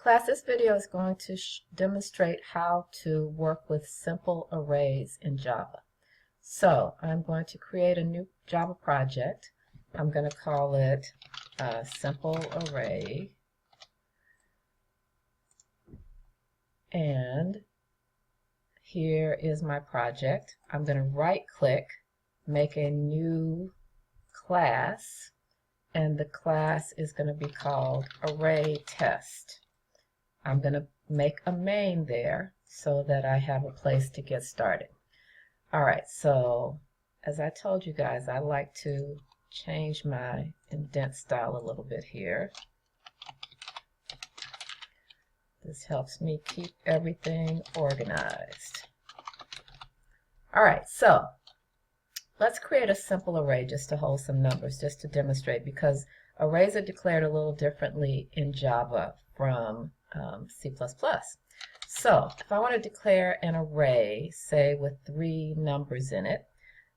Class, this video is going to demonstrate how to work with simple arrays in Java. So I'm going to create a new Java project. I'm going to call it Simple Array. And here is my project. I'm going to right-click, make a new class, and the class is going to be called Array Test. I'm going to make a main there so that I have a place to get started. Alright, so as I told you guys, I like to change my indent style a little bit here. This helps me keep everything organized. Alright, so let's create a simple array just to hold some numbers, just to demonstrate, because arrays are declared a little differently in Java from C++. So if I want to declare an array, say with 3 numbers in it,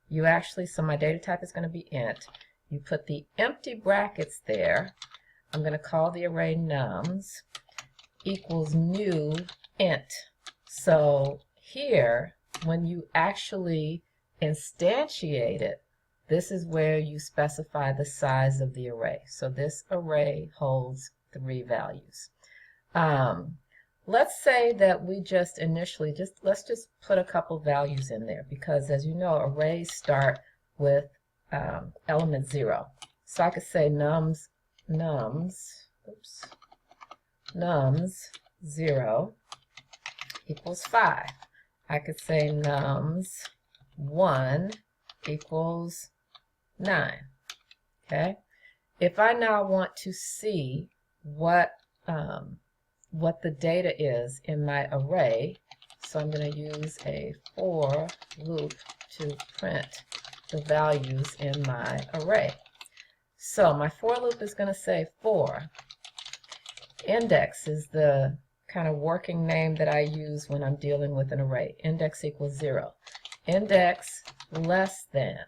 you actually, so my data type is going to be int. You put the empty brackets there. I'm going to call the array nums equals new int. So here, when you actually instantiate it, this is where you specify the size of the array. So this array holds 3 values. Let's say that we just initially, let's just put a couple values in there, because as you know, arrays start with element 0. So I could say nums 0 equals 5. I could say nums 1 equals 9. Okay? If I now want to see what the data is in my array, so I'm going to use a for loop to print the values in my array. So my for loop is going to say for index is the kind of working name that I use when I'm dealing with an array. Index equals 0. Index less than.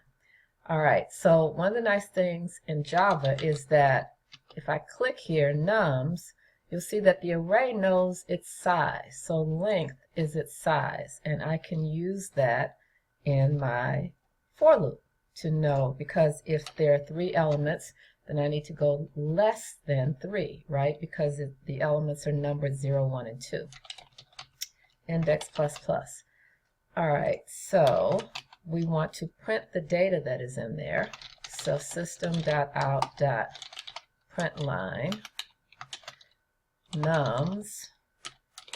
Alright, so one of the nice things in Java is that if I click here, nums, you'll see that the array knows its size. So length is its size, and I can use that in my for loop to know, because if there are 3 elements, then I need to go less than 3, right? Because the elements are numbered 0, 1, and 2. Index plus plus. Alright, so we want to print the data that is in there. So system.out.println nums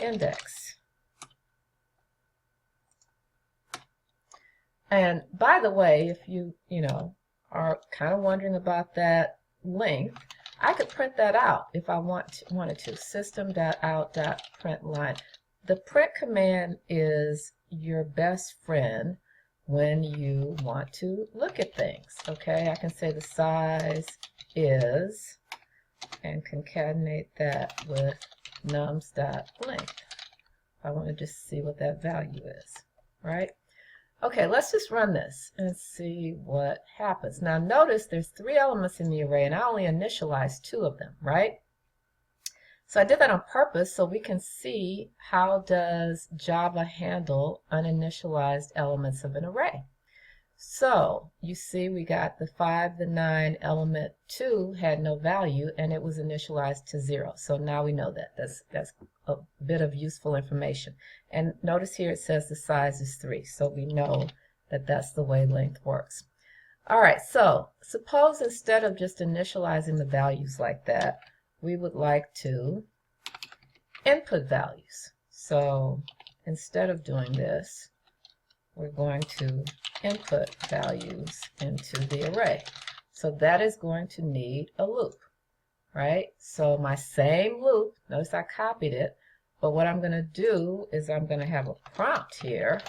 index. And by the way, if you are kind of wondering about that length, I could print that out if I wanted to. System.out.println. The print command is your best friend when you want to look at things. Okay, I can say the size is, and concatenate that with nums.length. I want to just see what that value is, right? Okay, let's just run this and see what happens. Now notice there's 3 elements in the array, and I only initialized 2 of them, right? So I did that on purpose so we can see how does Java handle uninitialized elements of an array. So you see we got the 5, the 9, element 2 had no value, and it was initialized to 0. So now we know that. That's a bit of useful information. And notice here it says the size is 3. So we know that that's the way length works. Alright, so suppose instead of just initializing the values like that, we would like to input values. So instead of doing this, we're going to input values into the array. So that is going to need a loop, right? So my same loop, notice I copied it, but what I'm going to do is I'm going to have a prompt here,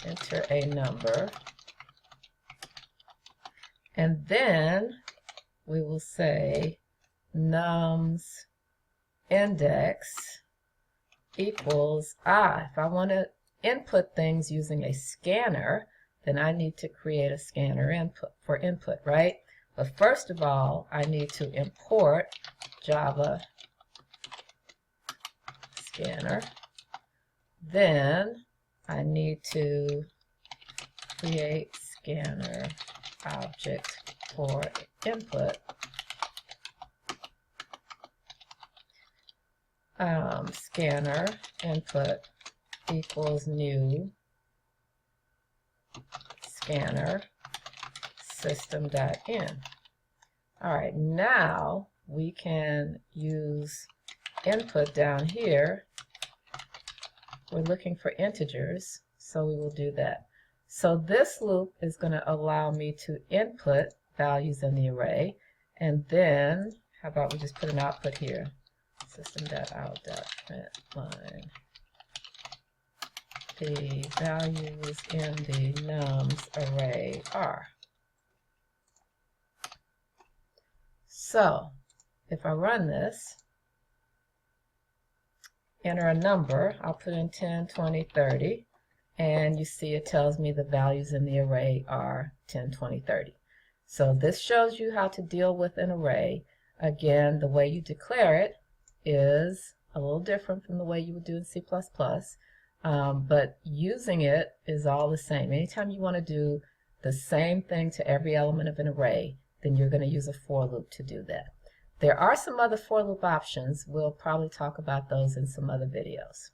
enter a number, and then we will say nums index equals if I want to input things using a scanner, then I need to create a scanner input, right? But first of all, I need to import Java scanner. Then I need to create scanner object for input. Scanner input equals new scanner system.in. All right, now we can use input down here. We're looking for integers, so we will do that. So this loop is going to allow me to input values in the array, and then how about we just put an output here, system.out.println. The values in the nums array are. So if I run this, enter a number, I'll put in 10, 20, 30, and you see it tells me the values in the array are 10, 20, 30. So this shows you how to deal with an array. Again, the way you declare it is a little different from the way you would do in C++, but using it is all the same. Anytime you want to do the same thing to every element of an array, then you're going to use a for loop to do that. There are some other for loop options. We'll probably talk about those in some other videos.